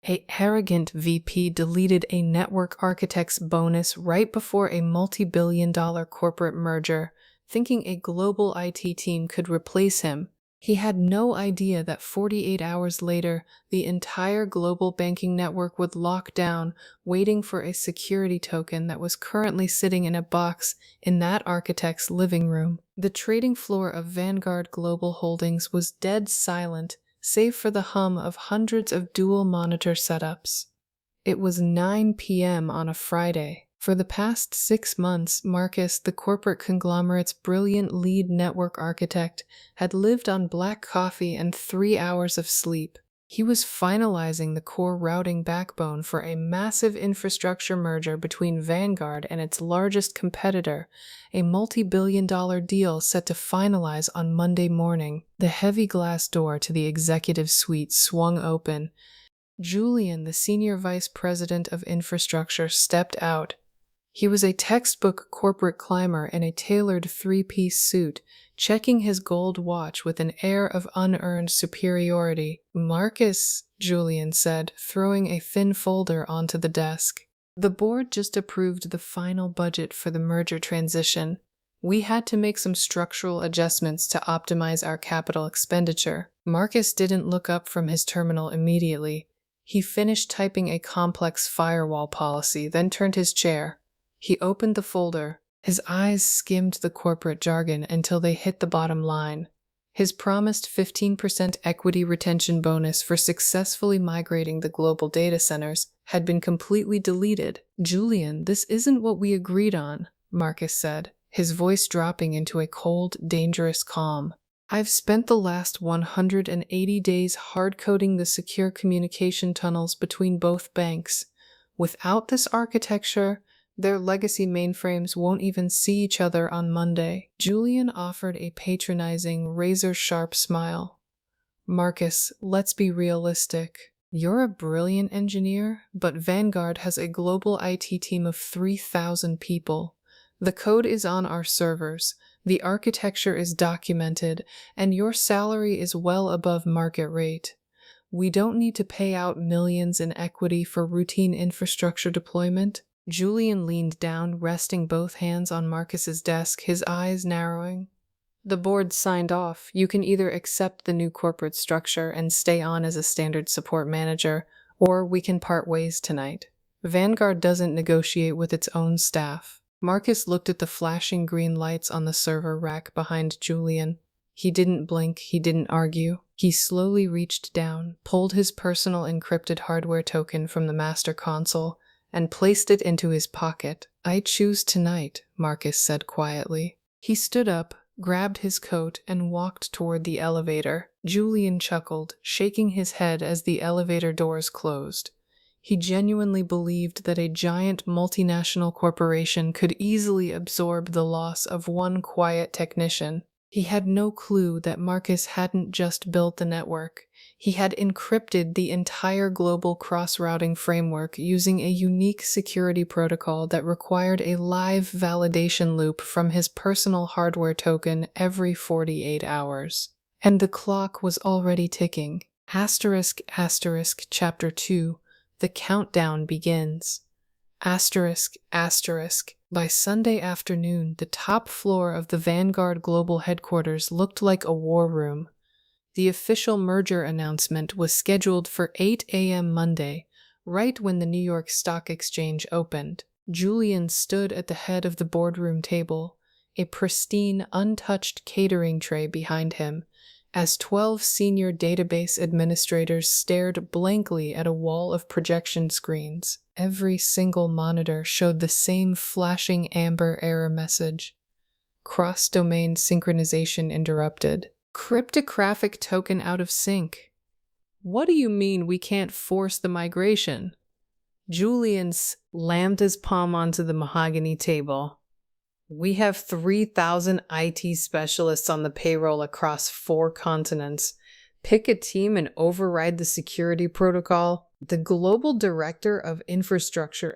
A arrogant VP deleted a network architect's bonus right before a multi-billion-dollar corporate merger, thinking a global IT team could replace him. He had no idea that 48 hours later, the entire global banking network would lock down, waiting for a security token that was currently sitting in a box in that architect's living room. The trading floor of Vanguard Global Holdings was dead silent, save for the hum of hundreds of dual monitor setups. It was 9 p.m. on a Friday. For the past 6 months, Marcus, the corporate conglomerate's brilliant lead network architect, had lived on black coffee and 3 hours of sleep. He was finalizing the core routing backbone for a massive infrastructure merger between Vanguard and its largest competitor, a multi-billion-dollar deal set to finalize on Monday morning. The heavy glass door to the executive suite swung open. Julian, the senior vice president of infrastructure, stepped out. He was a textbook corporate climber in a tailored 3-piece suit, checking his gold watch with an air of unearned superiority. "Marcus," Julian said, throwing a thin folder onto the desk. "The board just approved the final budget for the merger transition. We had to make some structural adjustments to optimize our capital expenditure." Marcus didn't look up from his terminal immediately. He finished typing a complex firewall policy, then turned his chair. He opened the folder. His eyes skimmed the corporate jargon until they hit the bottom line. His promised 15% equity retention bonus for successfully migrating the global data centers had been completely deleted. "Julian, this isn't what we agreed on," Marcus said, his voice dropping into a cold, dangerous calm. "I've spent the last 180 days hard-coding the secure communication tunnels between both banks. Without this architecture, their legacy mainframes won't even see each other on Monday." Julian offered a patronizing, razor-sharp smile. "Marcus, let's be realistic. You're a brilliant engineer, but Vanguard has a global IT team of 3,000 people. The code is on our servers, the architecture is documented, and your salary is well above market rate. We don't need to pay out millions in equity for routine infrastructure deployment." Julian leaned down, resting both hands on Marcus's desk, his eyes narrowing. "The board signed off. You can either accept the new corporate structure and stay on as a standard support manager, or we can part ways tonight. Vanguard doesn't negotiate with its own staff." Marcus looked at the flashing green lights on the server rack behind Julian. He didn't blink, he didn't argue. He slowly reached down, pulled his personal encrypted hardware token from the master console, and placed it into his pocket. "I choose tonight," Marcus said quietly. He stood up, grabbed his coat, and walked toward the elevator. Julian chuckled, shaking his head as the elevator doors closed. He genuinely believed that a giant multinational corporation could easily absorb the loss of one quiet technician. He had no clue that Marcus hadn't just built the network. He had encrypted the entire global cross-routing framework using a unique security protocol that required a live validation loop from his personal hardware token every 48 hours. And the clock was already ticking. ***, Chapter 2, The Countdown Begins. ***. By Sunday afternoon, the top floor of the Vanguard Global headquarters looked like a war room. The official merger announcement was scheduled for 8 a.m. Monday, right when the New York Stock Exchange opened. Julian stood at the head of the boardroom table, a pristine, untouched catering tray behind him, as 12 senior database administrators stared blankly at a wall of projection screens. Every single monitor showed the same flashing amber error message. "Cross-domain synchronization interrupted. Cryptographic token out of sync." "What do you mean we can't force the migration?" Julian slammed his palm onto the mahogany table. "We have 3,000 IT specialists on the payroll across 4 continents. Pick a team and override the security protocol." The global director of infrastructure,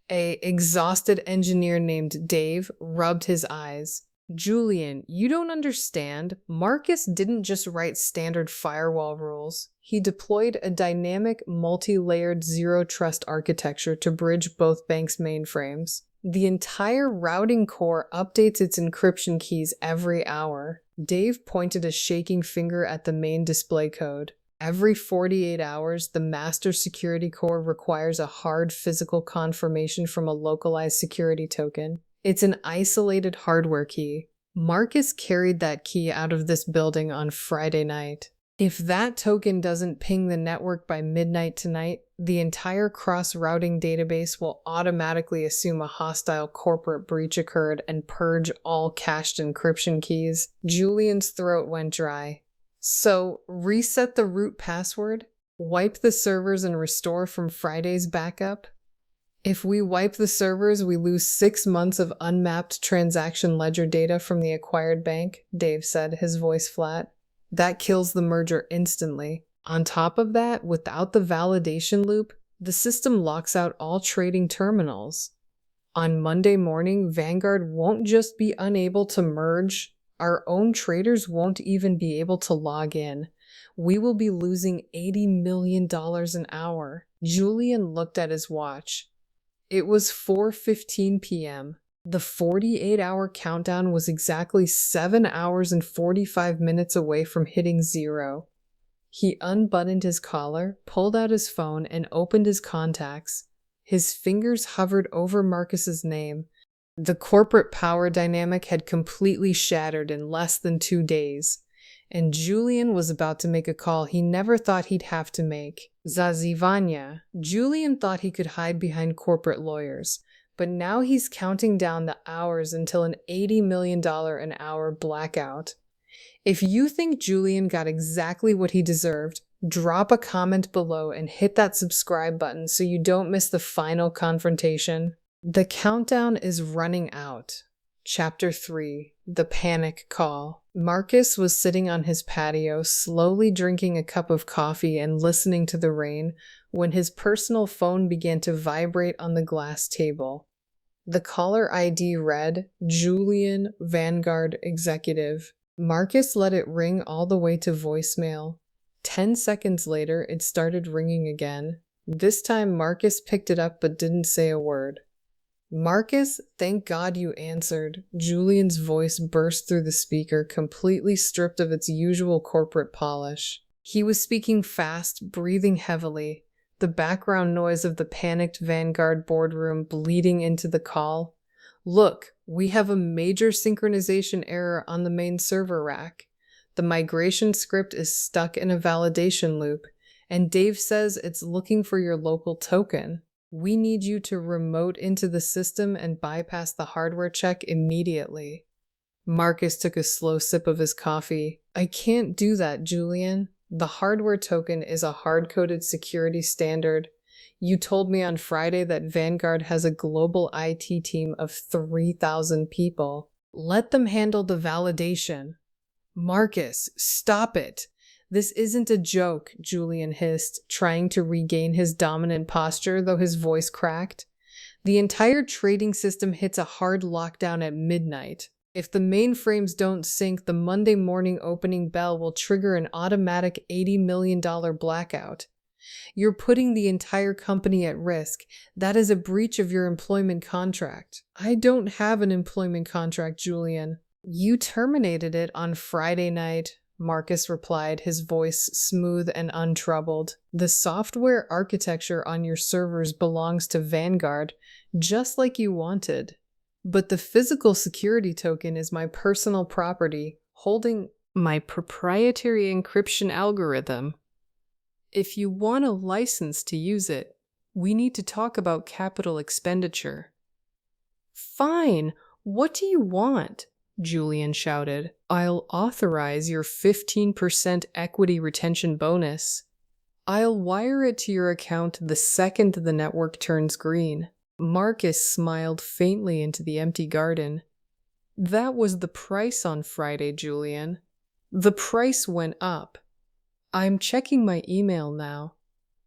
a exhausted engineer named Dave, rubbed his eyes. Julian, you don't understand. Marcus didn't just write standard firewall rules. He deployed a dynamic, multi-layered zero-trust architecture to bridge both banks' mainframes. The entire routing core updates its encryption keys every hour. Dave pointed a shaking finger at the main display code. Every 48 hours, the master security core requires a hard physical confirmation from a localized security token. It's an isolated hardware key. Marcus carried that key out of this building on Friday night. If that token doesn't ping the network by midnight tonight, the entire cross-routing database will automatically assume a hostile corporate breach occurred and purge all cached encryption keys. Julian's throat went dry. So, reset the root password, wipe the servers and restore from Friday's backup? If we wipe the servers, we lose 6 months of unmapped transaction ledger data from the acquired bank, Dave said, his voice flat. That kills the merger instantly. On top of that, without the validation loop, the system locks out all trading terminals. On Monday morning, Vanguard won't just be unable to merge, our own traders won't even be able to log in. We will be losing $80 million an hour. Julian looked at his watch. It was 4:15 p.m. The 48-hour countdown was exactly 7 hours and 45 minutes away from hitting zero. He unbuttoned his collar, pulled out his phone, and opened his contacts. His fingers hovered over Marcus's name. The corporate power dynamic had completely shattered in less than 2 days, and Julian was about to make a call he never thought he'd have to make. Zazivanya. Julian thought he could hide behind corporate lawyers, but now he's counting down the hours until an $80 million an hour blackout. If you think Julian got exactly what he deserved, drop a comment below and hit that subscribe button so you don't miss the final confrontation. The countdown is running out. Chapter 3. The Panic Call. Marcus was sitting on his patio, slowly drinking a cup of coffee and listening to the rain, when his personal phone began to vibrate on the glass table. The caller ID read, Julian, Vanguard Executive. Marcus let it ring all the way to voicemail. 10 seconds later, it started ringing again. This time, Marcus picked it up but didn't say a word. Marcus, thank God you answered. Julian's voice burst through the speaker, completely stripped of its usual corporate polish. He was speaking fast, breathing heavily, the background noise of the panicked Vanguard boardroom bleeding into the call. Look, we have a major synchronization error on the main server rack. The migration script is stuck in a validation loop, and Dave says it's looking for your local token. We need you to remote into the system and bypass the hardware check immediately. Marcus took a slow sip of his coffee. I can't do that, Julian. The hardware token is a hard-coded security standard. You told me on Friday that Vanguard has a global IT team of 3,000 people. Let them handle the validation. Marcus, stop it. This isn't a joke, Julian hissed, trying to regain his dominant posture, though his voice cracked. The entire trading system hits a hard lockdown at midnight. If the mainframes don't sync, the Monday morning opening bell will trigger an automatic $80 million blackout. You're putting the entire company at risk. That is a breach of your employment contract. I don't have an employment contract, Julian. You terminated it on Friday night, Marcus replied, his voice smooth and untroubled. The software architecture on your servers belongs to Vanguard, just like you wanted. But the physical security token is my personal property, holding my proprietary encryption algorithm. If you want a license to use it, we need to talk about capital expenditure. Fine, what do you want? Julian shouted. I'll authorize your 15% equity retention bonus. I'll wire it to your account the second the network turns green. Marcus smiled faintly into the empty garden. That was the price on Friday, Julian. The price went up. I'm checking my email now.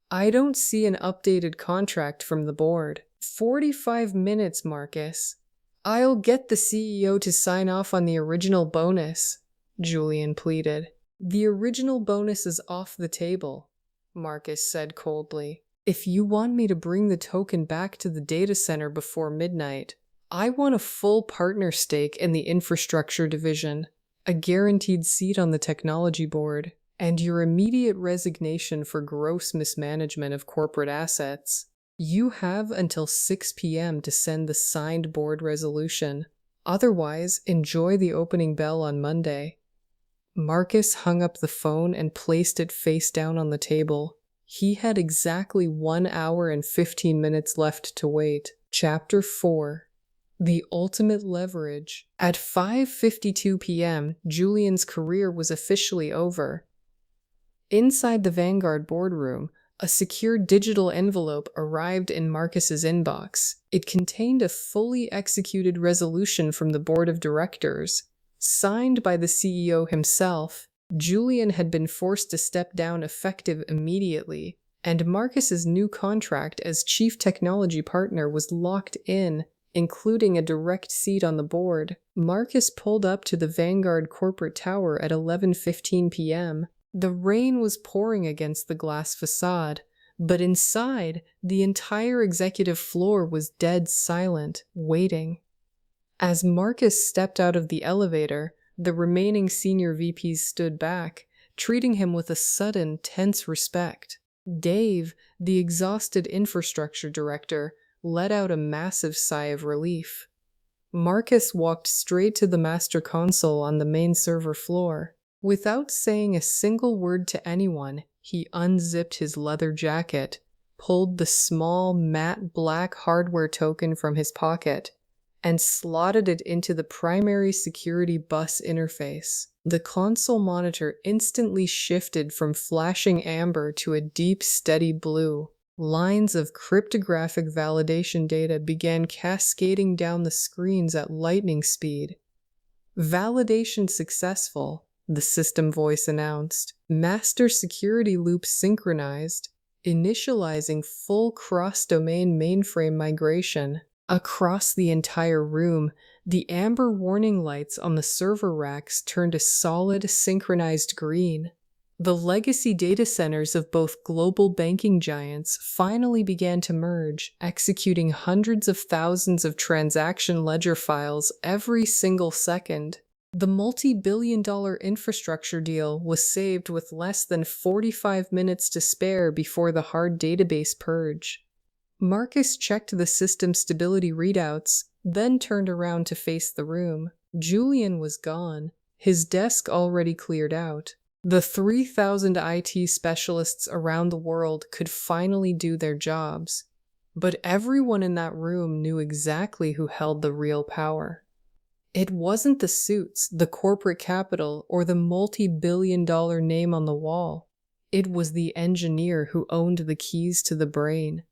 I don't see an updated contract from the board. 45 minutes, Marcus. I'll get the CEO to sign off on the original bonus, Julian pleaded. The original bonus is off the table, Marcus said coldly. If you want me to bring the token back to the data center before midnight, I want a full partner stake in the infrastructure division, a guaranteed seat on the technology board, and your immediate resignation for gross mismanagement of corporate assets. You have until 6 p.m. to send the signed board resolution. Otherwise, enjoy the opening bell on Monday. Marcus hung up the phone and placed it face down on the table. He had exactly 1 hour and 15 minutes left to wait. Chapter 4. The Ultimate Leverage. At 5:52 p.m., Julian's career was officially over. Inside the Vanguard boardroom, a secure digital envelope arrived in Marcus's inbox. It contained a fully executed resolution from the board of directors. Signed by the CEO himself, Julian had been forced to step down effective immediately, and Marcus's new contract as chief technology partner was locked in, including a direct seat on the board. Marcus pulled up to the Vanguard corporate tower at 11:15 p.m. The rain was pouring against the glass facade, but inside, the entire executive floor was dead silent, waiting. As Marcus stepped out of the elevator, the remaining senior VPs stood back, treating him with a sudden, tense respect. Dave, the exhausted infrastructure director, let out a massive sigh of relief. Marcus walked straight to the master console on the main server floor. Without saying a single word to anyone, he unzipped his leather jacket, pulled the small, matte black hardware token from his pocket, and slotted it into the primary security bus interface. The console monitor instantly shifted from flashing amber to a deep, steady blue. Lines of cryptographic validation data began cascading down the screens at lightning speed. Validation successful, the system voice announced. Master security loop synchronized, initializing full cross-domain mainframe migration. Across the entire room, the amber warning lights on the server racks turned a solid, synchronized green. The legacy data centers of both global banking giants finally began to merge, executing hundreds of thousands of transaction ledger files every single second. The multi-billion-dollar infrastructure deal was saved with less than 45 minutes to spare before the hard database purge. Marcus checked the system stability readouts, then turned around to face the room. Julian was gone, his desk already cleared out. The 3,000 IT specialists around the world could finally do their jobs, but everyone in that room knew exactly who held the real power. It wasn't the suits, the corporate capital, or the multi-billion-dollar name on the wall. It was the engineer who owned the keys to the brain.